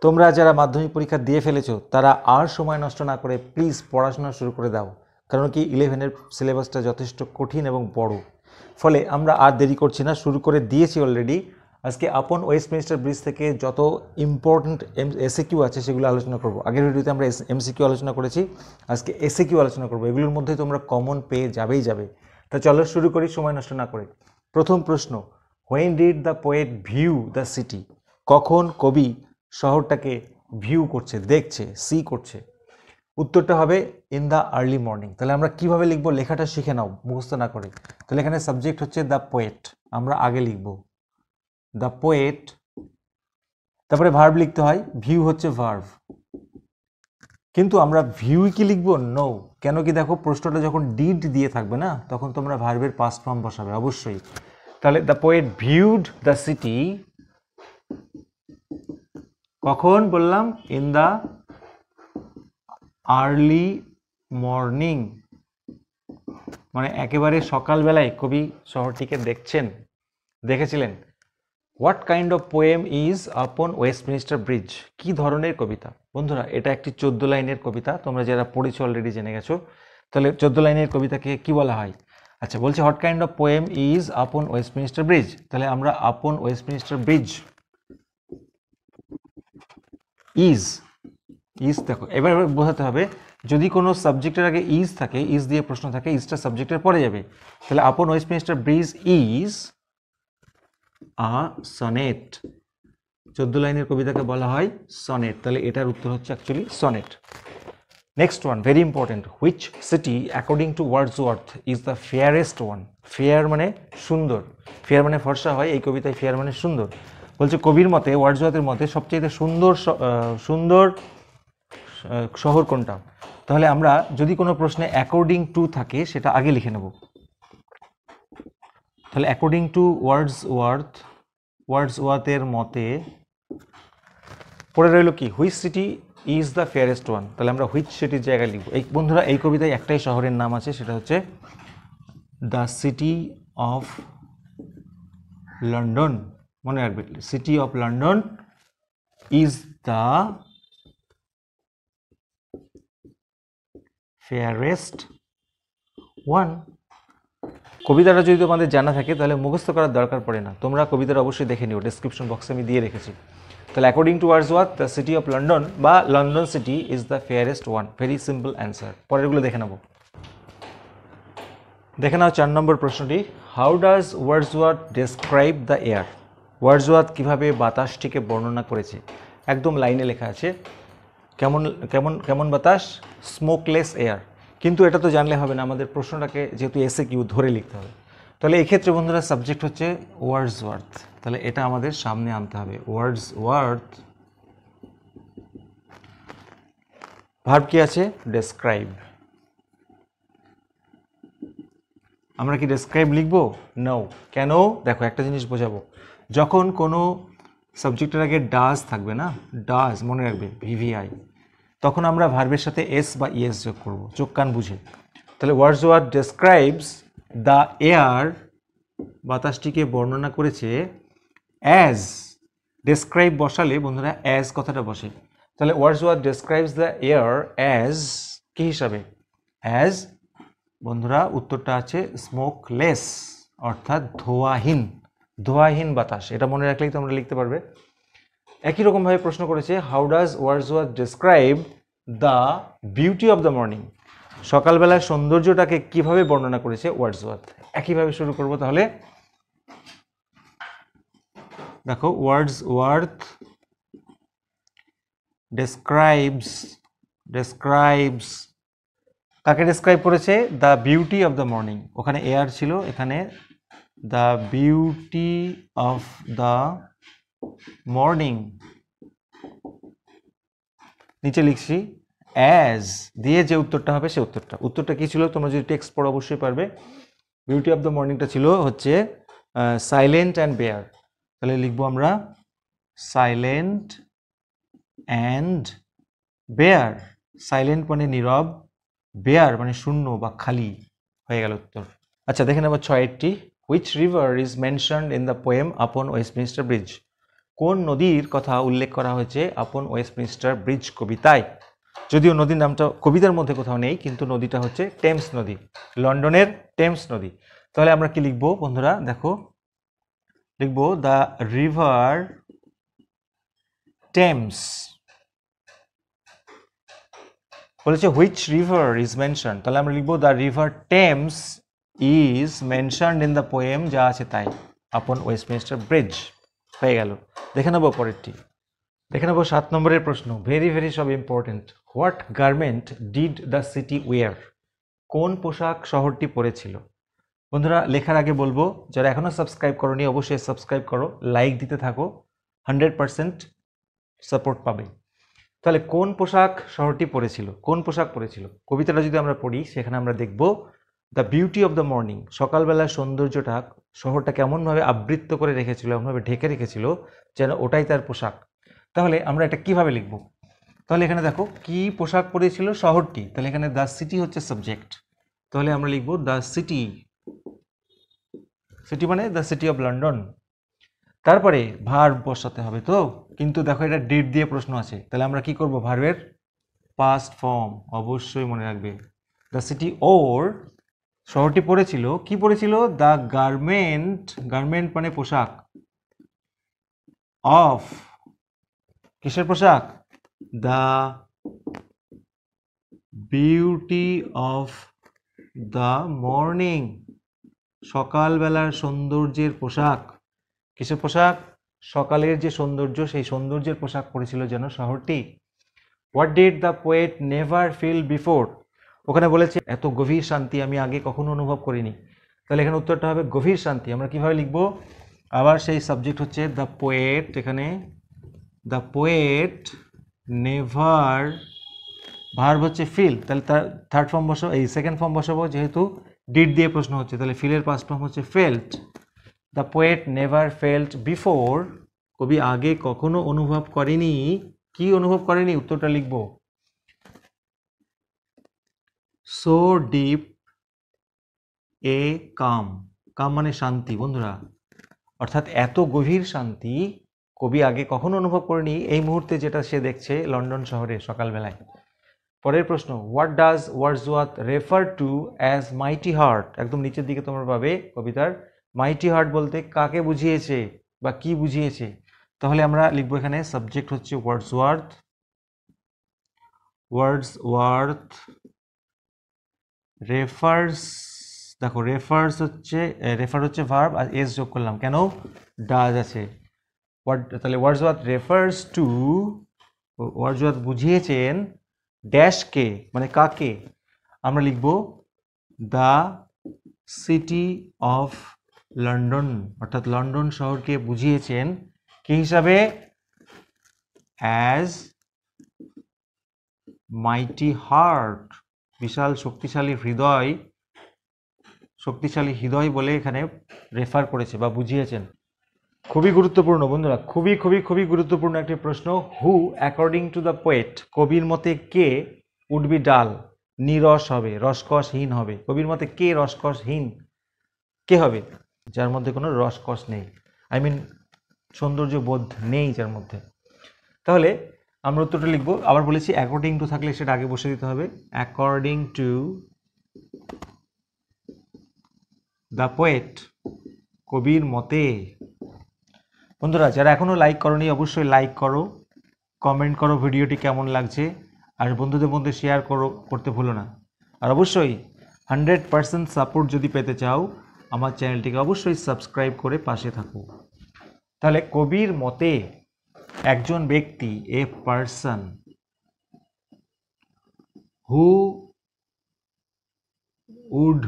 তোমরা যারা মাধ্যমিক পরীক্ষা দিয়ে ফেলেছো তারা আর সময় নষ্ট না করে প্লিজ পড়াশোনা শুরু করে দাও, কারণ কি 11-এর সিলেবাসটা যথেষ্ট কঠিন এবং বড়। ফলে আমরা আর দেরি করছি না, শুরু করে দিয়েছি অলরেডি। আজকে আপন ওয়েস্টমিনিস্টার ব্রিজ থেকে যত ইম্পর্টেন্ট এসএকিউ আছে সেগুলো আলোচনা করব। আগের ভিডিওতে আমরা এমসিকিউ আলোচনা করেছি, আজকে এসএকিউ আলোচনা করব। এগুলোর মধ্যে তোমরা কমন পেয়ে যাবে। তা চলো শুরু করি সময় নষ্ট না করে। প্রথম প্রশ্ন, when did the poet view the city? কখন কবি শহরটাকে ভিউ করছে, দেখছে, সি করছে? উত্তরটা হবে ইন দ্য আর্লি মর্নিং। তাহলে আমরা কিভাবে লিখবো, লেখাটা শিখে নাও মুখস্থ না করে। তাহলে এখানে সাবজেক্ট হচ্ছে দ্য পোয়েট, আমরা আগে লিখব দ্য পোয়েট, তারপরে ভার্ব লিখতে হয়, ভিউ হচ্ছে ভার্ব। কিন্তু আমরা ভিউ কি লিখবো? নো। কেন কি দেখো, প্রশ্নটা যখন ডিড দিয়ে থাকবে না, তখন তোমরা ভার্বের পাস্ট ফর্ম বসাবে অবশ্যই। তাহলে the poet viewed the city কখন বললাম? ইন দ্য আর্লি মর্নিং, মানে একেবারে সকালবেলায় কবি শহরটিকে দেখেছিলেন। What kind of poem is আপন ওয়েস্টমিনিস্টার ব্রিজ? কি ধরনের কবিতা? বন্ধুরা এটা একটি 14 লাইনের কবিতা, তোমরা যারা পড়েছো অলরেডি জেনে গেছো। তাহলে 14 লাইনের কবিতাকে কি বলা হয়? আচ্ছা, বলছে what kind of poem is আপন ওয়েস্টমিনিস্টার ব্রিজ। তাহলে আমরা আপন ওয়েস্টমিনিস্টার ব্রিজ ইজ দেখো, এবার বোঝাতে হবে, যদি কোনো সাবজেক্টের আগে ইজ থাকে, ইজ দিয়ে প্রশ্ন থাকে, ইজটা সাবজেক্টের পরে যাবে। তাহলে আপন Westminster bridge is a sonnet. 14 লাইনের কবিতাকে বলা হয় সনেট। তাহলে এটার উত্তর হচ্ছে actually sonnet. Next one, very important. Which city according to Wordsworth is the fairest one? Fair মানে সুন্দর, ফেয়ার মানে ফর্সা হয়, এই কবিতায় ফেয়ার মানে সুন্দর। বলছে কবির মতে, ওয়ার্ডসওয়ার্থের মতে সবচেয়ে সুন্দর শহর কোনটা? তাহলে আমরা যদি কোনো প্রশ্নে অ্যাকর্ডিং টু থাকে সেটা আগে লিখে নেব। তাহলে অ্যাকর্ডিং টু ওয়ার্ডসওয়ার্থের মতে পড়ে রইল কি? Which city is the fairest one. তাহলে আমরা হুইচ সিটির জায়গায় লিখব। এই বন্ধুরা এই কবিতায় একটাই শহরের নাম আছে, সেটা হচ্ছে দ্য সিটি অফ লন্ডন। মনে রাখবে, city of London is the fairest one. কবিতাটা যদি তোমাদের জানা থাকে তাহলে মুখস্থ করার দরকার পড়ে না, তোমরা কবিতাটা অবশ্যই দেখে নিও, ডেসক্রিপশন বক্সে আমি দিয়ে রেখেছি। তাহলে according to Wordsworth the city of London বা London city is the fairest one. Very simple answer. পরেরগুলো দেখে নেব। দেখে নাও 4 নম্বর প্রশ্নটি। How does Wordsworth describe the air? Wordsworth কিভাবে বাতাসটিকে বর্ণনা করেছে? একদম লাইনে লেখা আছে। কেমন কেমন কেমন বাতাস? Smokeless air. কিন্তু এটা তো জানলে হবে না, আমাদের প্রশ্নটাকে যেহেতু এসএকিউ ধরে লিখতে হবে। তাহলে এই ক্ষেত্রে বন্ধুরা সাবজেক্ট হচ্ছে ওয়ার্ডসওয়ার্থ। তাহলে এটা আমাদের সামনে আনতে হবে, ওয়ার্ডসওয়ার্থ। ভার্ব কি আছে? ডেসক্রাইব। আমরা কি ডেসক্রাইব লিখবো? নো। কেন? দেখো একটা জিনিস বোঝাবো, যখন কোনো সাবজেক্টের আগে ডাজ থাকবে না, ডাজ মনে রাখবে, ভিভিআই, তখন আমরা ভার্বের সাথে এস বা ইএস যোগ করব, চোখ কান বুঝে। তাহলে ওয়ার্ডসওয়ার্থ ডেসক্রাইবস দ্য এয়ার, বাতাসটিকে বর্ণনা করেছে, অ্যাজ। ডেসক্রাইব বসালে বন্ধুরা অ্যাজ কথাটা বসে। তাহলে Wordsworth describes the air as কি হিসাবে? অ্যাজ বন্ধুরা উত্তরটা আছে স্মোকলেস, অর্থাৎ ধোঁয়াহীন বাতাস। এটা মনে রাখলেই তোমরা লিখতে পারবে। একই রকমভাবে প্রশ্ন করেছে, how does Wordsworth describe the beauty of the morning? সকালবেলার সৌন্দর্যটাকে কিভাবে বর্ণনা করেছে ওয়ার্ডসওয়ার্থ? একইভাবে শুরু করব। তাহলে দেখো, ওয়ার্ডসওয়ার্থ ডেসক্রাইবস কাকে ডেসক্রাইব করেছে? The beauty of the morning. ওখানে এয়ার ছিল, এখানে the beauty of the morning. নিচে লিখছি অ্যাজ দিয়ে যে উত্তরটা হবে সে উত্তরটা কি ছিল? তোমরা যদি টেক্সট পড়ো অবশ্যই পারবে। বিউটি অফ দ্য মর্নিংটা ছিল হচ্ছে সাইলেন্ট অ্যান্ড বেয়ার। তাহলে লিখবো আমরা সাইলেন্ট অ্যান্ড বেয়ার। সাইলেন্ট মানে নীরব, বেয়ার মানে শূন্য বা খালি, হয়ে গেল উত্তর। আচ্ছা দেখে নেব 6টি। Which river is mentioned in the poem আপন ওয়েস্টমিনিস্টার ব্রিজ? কোন নদীর কথা উল্লেখ করা হয়েছে আপন ওয়েস্টমিনস্টার ব্রিজ কবিতায়? যদিও নদীর নামটা কবিতার মধ্যে কোথাও নেই, কিন্তু নদীটা হচ্ছে টেমস নদী, লন্ডনের টেমস নদী। তাহলে আমরা কি লিখবো বন্ধুরা? দেখো, লিখবো দ্য রিভার টেমস। বলেছে হুইচ রিভার ইজ মেনশন, তাহলে আমরা লিখবো the river Thames is mentioned in the poem, যা আছে তাই, আপন ওয়েস্টমিনস্টার ব্রিজ। হয়ে গেল। দেখে নেবো পরেরটি, দেখে নেবো 7 নম্বরের প্রশ্ন, ভেরি ভেরি সব important. What garment did the city wear, কোন পোশাক শহরটি পরেছিল? বন্ধুরা লেখার আগে বলবো, যারা এখনো সাবস্ক্রাইব করোনি অবশ্যই সাবস্ক্রাইব করো, লাইক দিতে থাকো, 100% সাপোর্ট পাবে। তাহলে কোন পোশাক শহরটি পরেছিল, কোন পোশাক পরেছিল? কবিতাটা যদি আমরা পড়ি সেখানে আমরা দেখব the beauty of the morning, সকালবেলার সৌন্দর্যটা শহরটা কেমনভাবে আবৃত্ত করে রেখেছিল, এমনভাবে ঢেকে রেখেছিল যেন ওটাই তার পোশাক। তাহলে আমরা এটা কিভাবে লিখব? তাহলে এখানে দেখো কি পোশাক পরেছিল শহরটি, তাহলে এখানে দ্য সিটি হচ্ছে সাবজেক্ট, তাহলে আমরা লিখব দ্য সিটি, সিটি মানে দ্য সিটি অফ লন্ডন। তারপরে ভার্ব বসাতে হবে তো, কিন্তু দেখো এটা ডিড দিয়ে প্রশ্ন আছে, তাহলে আমরা কি করব? ভার্বের পাস্ট ফর্ম অবশ্যই মনে রাখবে। দ্য সিটি ওর, শহরটি পরেছিল, কি পরেছিল? দ্য গার্মেন্ট, গার্মেন্ট মানে পোশাক, অফ, কিসের পোশাক? The beauty of the morning, সকালবেলার সৌন্দর্যের পোশাক। কিসের পোশাক? সকালের যে সৌন্দর্য, সেই সৌন্দর্যের পোশাক পরেছিল যেন শহরটি। What did the poet never feel before, ওখানে বলেছে এত গভীর শান্তি আমি আগে কখনো অনুভব করিনি, তাহলে এখানে উত্তরটা হবে গভীর শান্তি। আমরা কিভাবে লিখব? আবার সেই সাবজেক্ট হচ্ছে দ্য পোয়েট, এখানে দ্য পোয়েট নেভার, ভার্ব হচ্ছে ফিল, তাহলে তার থার্ড ফর্ম বসাবো, এই সেকেন্ড ফর্ম বসাবো, যেহেতু ডিড দিয়ে প্রশ্ন হচ্ছে, তাহলে ফিলের পাস্ট ফর্ম হচ্ছে felt. The poet never felt before, কবি আগে কখনো অনুভব করেনি, কি অনুভব করেনি? উত্তরটা লিখব সো ডিপ এ কাম, কাম মানে শান্তি বন্ধুরা, অর্থাৎ এত গভীর শান্তি কবি আগে কখনো অনুভব করেনি এই মুহূর্তে যেটা সে দেখছে লন্ডন শহরে সকালবেলায়। পরের প্রশ্ন, what does Wordsworth refer to as মাইটি heart, একদম নিচের দিকে তোমরা পাবে কবিতার মাইটি হার্ট বলতে কাকে বুঝিয়েছে বা কি বুঝিয়েছে। তাহলে আমরা লিখবো এখানে সাবজেক্ট হচ্ছে ওয়ার্ডসওয়ার্থ, ওয়ার্ডসওয়ার্থ রেফার্স, দেখো রেফার্স হচ্ছে, রেফার হচ্ছে ভার্ব আর এস যোগ করলাম, কেন? ডাজ আছে। তাহলে ওয়ার্ডসওয়ার্থ রেফার্স টু, ওয়ার্ডসওয়ার্থ বুঝিয়েছেন ড্যাশকে মানে কাকে? আমরা লিখব দ্য সিটি অফ লন্ডন, অর্থাৎ লন্ডন শহরকে বুঝিয়েছেন কি হিসাবে? অ্যাজ মাইটি হার্ট, বিশাল শক্তিশালী হৃদয়, শক্তিশালী হৃদয় বলে এখানে রেফার করেছে বা বুঝিয়েছেন। খুবই গুরুত্বপূর্ণ বন্ধুরা, খুবই খুবই খুবই গুরুত্বপূর্ণ একটি প্রশ্ন। Who according to the poet, কবির মতে কে উড বি ডাল, নিরস হবে, রসকসহীন হবে। কবির মতে কে রসকসহীন, কে হবে? যার মধ্যে কোনো রসকস নেই, আই মিন সৌন্দর্য বোধ নেই যার মধ্যে। তাহলে আমরা উত্তরটা লিখব, আবার বলেছি অ্যাকর্ডিং টু থাকলে সেটা আগে বসে দিতে হবে, অ্যাকর্ডিং টু দ্য পোয়েট, কবির মতে। বন্ধুরা যারা এখনও লাইক করোনি অবশ্যই লাইক করো, কমেন্ট করো ভিডিওটি কেমন লাগছে, আর বন্ধুদের মধ্যে শেয়ার করতে ভুলো না। আর অবশ্যই 100% সাপোর্ট যদি পেতে চাও আমার চ্যানেলটিকে অবশ্যই সাবস্ক্রাইব করে পাশে থাকো। তাহলে কবির মতে একজন ব্যক্তি, a person who would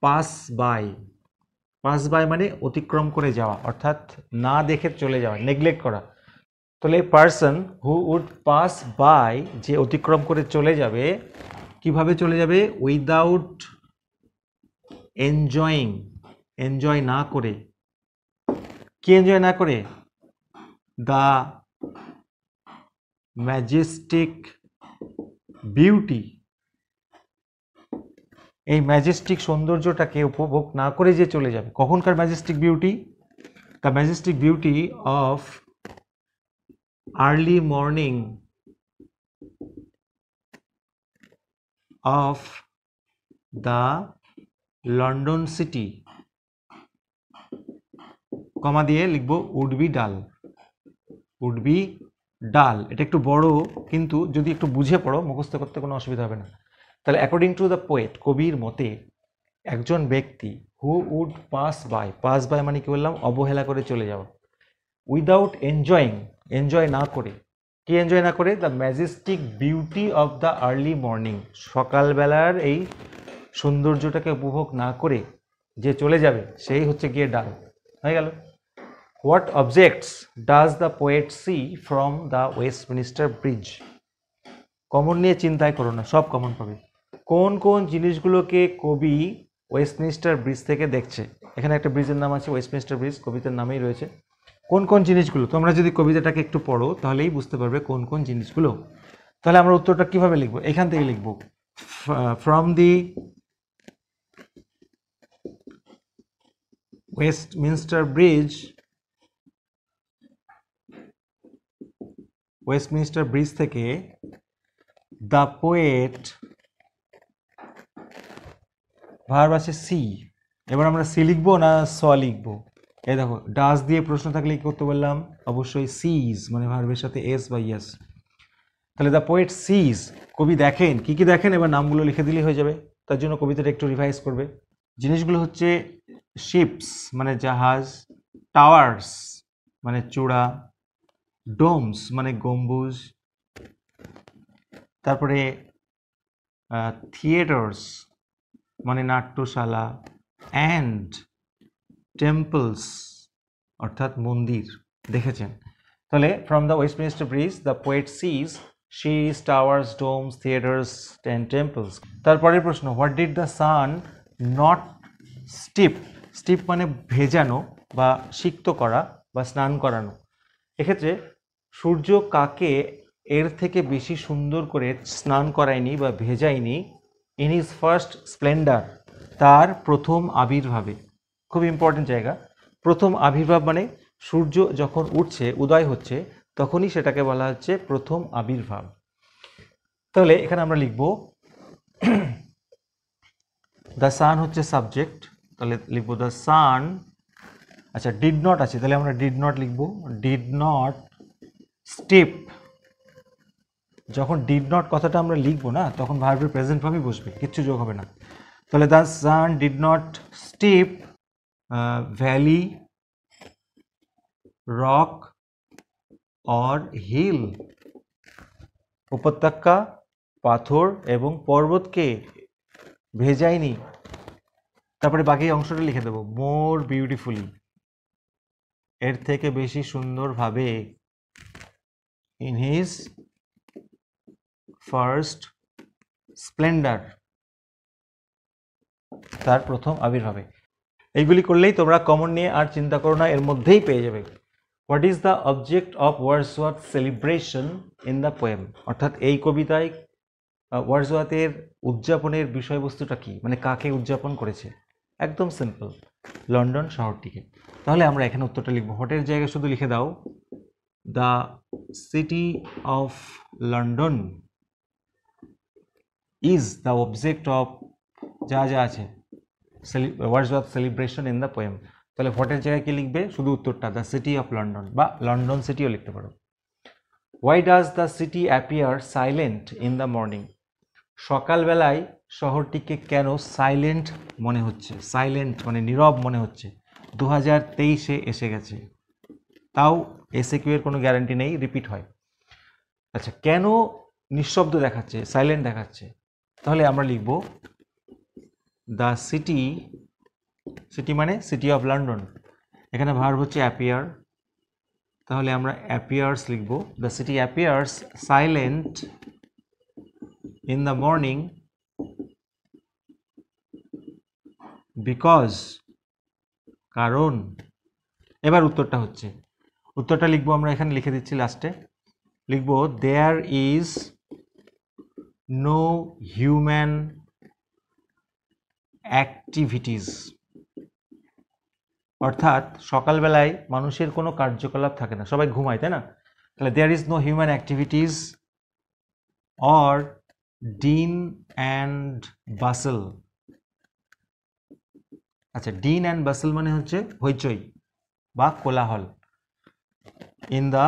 pass by, pass by মানে অতিক্রম করে যাওয়া, অর্থাৎ না দেখে চলে যাওয়া, নেগলেক্ট করা। তাহলে person who would pass by, যে অতিক্রম করে চলে যাবে, কিভাবে চলে যাবে? উইদাউট এনজয়িং, এনজয় না করে। কি এনজয় না করে? দ্য ম্যাজেস্টিক বিউটি, এই ম্যাজেস্টিক সৌন্দর্যটাকে উপভোগ না করে যে চলে যাবে। কখনকার majestic beauty? The majestic beauty of early morning of the London city, comma দিয়ে লিখবো would be dull. Would be dull, এটা একটু বড়, কিন্তু যদি একটু বুঝে পড়ো মুখস্থ করতে কোনো অসুবিধা হবে না। তাহলে অ্যাকর্ডিং টু দ্য পোয়েট, কবির মতে একজন ব্যক্তি হু উড পাস বাই মানে কি বললাম, অবহেলা করে চলে যাওয়া, উইদাউট এনজয়িং, এনজয় না করে, কি এনজয় না করে, the majestic beauty of the early morning, সকালবেলার এই সৌন্দর্যটাকে উপভোগ না করে যে চলে যাবে সেই হচ্ছে গিয়ে ডাল। হয়ে গেল। What objects does the poet see from the Westminster bridge? Common নিয়ে চিন্তাই করো না, সব কমন পাবে। কোন কোন জিনিসগুলোকে কবি ওয়েস্টমিনিস্টার ব্রিজ থেকে দেখছে? এখানে একটা ব্রিজের নাম আছে ওয়েস্টমিনিস্টার ব্রিজ, কবিতার নামেই রয়েছে। কোন কোন জিনিসগুলো? তোমরা যদি কবিতাটাকে একটু পড়ো তাহলেই বুঝতে পারবে কোন কোন জিনিসগুলো। তাহলে আমরা উত্তরটা কিভাবে লিখবো? এখান থেকে লিখবো, from the Westminster bridge, Westminster bridge থেকে দ্য পোয়েট, ভার্ব আছে সি। এবার আমরা সি লিখবো না স লিখবো? এই দেখো, ডাস দিয়ে প্রশ্ন থাকলে কি করতে বললাম? অবশ্যই সিজ, মানে ভার্বের সাথে এস বা ইয়েস। তাহলে দ্য পোয়েট সিজ, কবি দেখেন, কি কি দেখেন এবার নামগুলো লিখে দিলেই হয়ে যাবে। তার জন্য কবিতাটা একটু রিভাইজ করবে। জিনিসগুলো হচ্ছে শিপস মানে জাহাজ, টাওয়ার্স মানে চূড়া, ডোমস মানে গম্বুজ, তারপরে থিয়েটার্স মানে নাট্যশালা, অ্যান্ড টেম্পলস অর্থাৎ মন্দির। দেখেছেন? তাহলে from the Westminster bridge the poet sees ships, towers, domes, theatres and temples. তারপরের প্রশ্ন, what did the sun not steep? Steep মানে ভেজানো বা সিক্ত করা বা স্নান করানো। এক্ষেত্রে সূর্য কাকে এর থেকে বেশি সুন্দর করে স্নান করায়নি বা ভেজায়নি? ইন হিজ ফার্স্ট স্প্লেন্ডার, তার প্রথম আবির্ভাবে। খুব ইম্পর্টেন্ট জায়গা। প্রথম আবির্ভাব মানে সূর্য যখন উঠছে, উদয় হচ্ছে, তখনই সেটাকে বলা হচ্ছে প্রথম আবির্ভাব। তাহলে এখানে আমরা লিখব দ্য সান হচ্ছে সাবজেক্ট, তাহলে লিখব দ্য সান। আচ্ছা, ডিড নট আছে, তাহলে আমরা ডিড নট লিখব, ডিড নট স্টিপ। যখন ডিড নট কথাটা আমরা লিখবো না, তখন ভার্বের প্রেজেন্ট ফর্মই বসবে, কিচ্ছু যোগ হবে না। তাহলে the sun did not steep valley, rock or hill, উপত্যকা, পাথর এবং পর্বতকে ভেজায়নি। তারপরে বাকি অংশটা লিখে দেবো, মোর বিউটিফুলি, এর থেকে বেশি সুন্দরভাবে, ইন হিজ ফার্স্ট স্প্লেন্ডার, তার প্রথম আবির্ভাবে। এইগুলি করলেই তোমরা কমন নিয়ে আর চিন্তা করো না, এর মধ্যেই পেয়ে যাবে। What is the object of Wordsworth celebration in the poem? অর্থাৎ এই কবিতায় ওয়ার্ডসওয়ার্থের উদযাপনের বিষয়বস্তুটা কি, মানে কাকে উদযাপন করেছে? একদম সিম্পল, লন্ডন শহরটিকে। তাহলে আমরা এখানে উত্তরটা লিখবো, হোয়াটের জায়গায় শুধু লিখে দাও the city of London is the object of, যা যা আছে, Wordsworth celebration in the poem. তাহলে হোয়াটের জায়গায় কি লিখবে? শুধু উত্তরটা, দ্য সিটি অফ লন্ডন বা লন্ডন সিটিও লিখতে পারো। Why does the city appear silent in the morning? সকালবেলায় শহরটিকে কেন সাইলেন্ট মনে হচ্ছে? সাইলেন্ট মানে নীরব মনে হচ্ছে। 2023-এ এসে গেছে, তাও এসএকিউ এর কোনো গ্যারান্টি নেই, রিপিট হয়। আচ্ছা, কেন নিঃশব্দ দেখাচ্ছে, সাইলেন্ট দেখাচ্ছে? তাহলে আমরা লিখব দ্য সিটি, সিটি মানে সিটি অফ লন্ডন, এখানে ভার্ব হচ্ছে অ্যাপিয়ার, তাহলে আমরা অ্যাপিয়ার্স লিখব। The city appears silent in the morning because, কারণ। এবার উত্তরটা হচ্ছে, উত্তরটা লিখবো আমরা, এখানে লিখে দিচ্ছি লাস্টে, লিখব there is no human activities অর্থাৎ সকালবেলায় মানুষের কোনো কার্যকলাপ থাকে না, সবাই ঘুমায়, তাই না? তাহলে there is no human activities or din and bustle. আচ্ছা, ডিন অ্যান্ড বাসেল মানে হচ্ছে হইচই বা কোলাহল ইন দ্য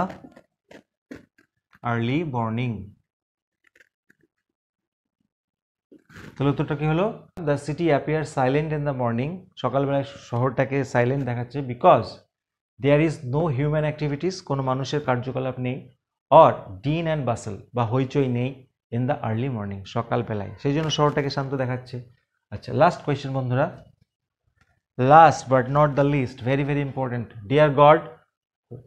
আর্লি মর্নিং। তাহলে উত্তরটা কি হলো? The city appear silent in the morning. সকালবেলায় শহরটাকে সাইলেন্ট দেখাচ্ছে because there is no human activities, কোনো মানুষের কার্যকলাপ নেই, অর ডিন অ্যান্ড বাসেল বা হইচই নেই ইন দ্য আর্লি মর্নিং, সকালবেলায়, সেই জন্য শহরটাকে শান্ত দেখাচ্ছে। আচ্ছা, লাস্ট কোয়েশ্চেন বন্ধুরা, last but not the least, very very important. Dear god,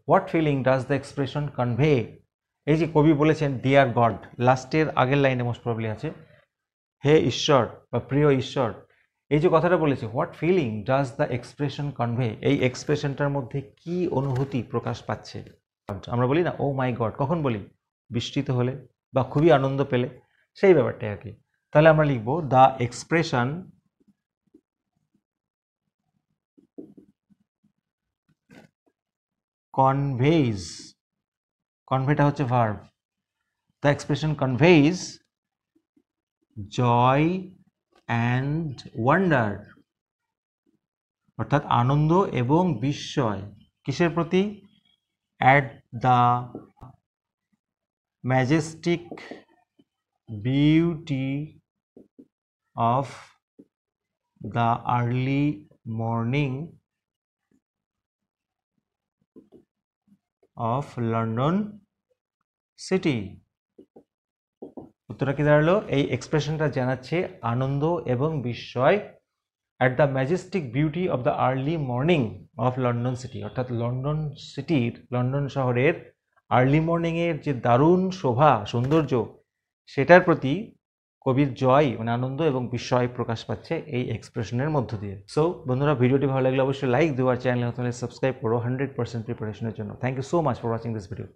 what feeling does the expression convey? এই যে কবি বলেছেন ডিয়ার গড, লাস্টের আগের লাইনে মোস্ট প্রবলি আছে হে ঈশ্বর বা প্রিয় ঈশ্বর, এই যে কথাটা বলেছে what feeling does the expression convey, এই এক্সপ্রেশনটার মধ্যে কি অনুভূতি প্রকাশ পাচ্ছে? আমরা বলি না ও মাই গড, কখন বলি? বিস্মিত হলে বা খুবই আনন্দ পেলে, সেই ব্যাপারটাই আর কি। তাহলে আমরা লিখব দ্য এক্সপ্রেশন কনভেইজ, কনভেটা হচ্ছে verb, the expression conveys joy and wonder, অর্থাৎ আনন্দ এবং বিস্ময় কিসের প্রতি? At the majestic beauty of the early morning of London city. উত্তরটা কি দাঁড়ালো? এই এক্সপ্রেশনটা জানাচ্ছে আনন্দ এবং বিস্ময় at the majestic beauty of the early morning of London city, অর্থাৎ লন্ডন সিটির, লন্ডন শহরের আর্লি মর্নিংয়ের যে দারুণ শোভা সৌন্দর্য, সেটার প্রতি কবির জয় মানে আনন্দ এবং বিস্ময় প্রকাশ পাচ্ছে এই এক্সপ্রেশনের মধ্য দিয়ে। সো বন্ধুরা, ভিডিওটি ভালো লাগলে অবশ্যই লাইক দিও আর চ্যানেলে সাবস্ক্রাইব করো 100% প্রিপারেশনের জন্য। Thank you so much for watching this video.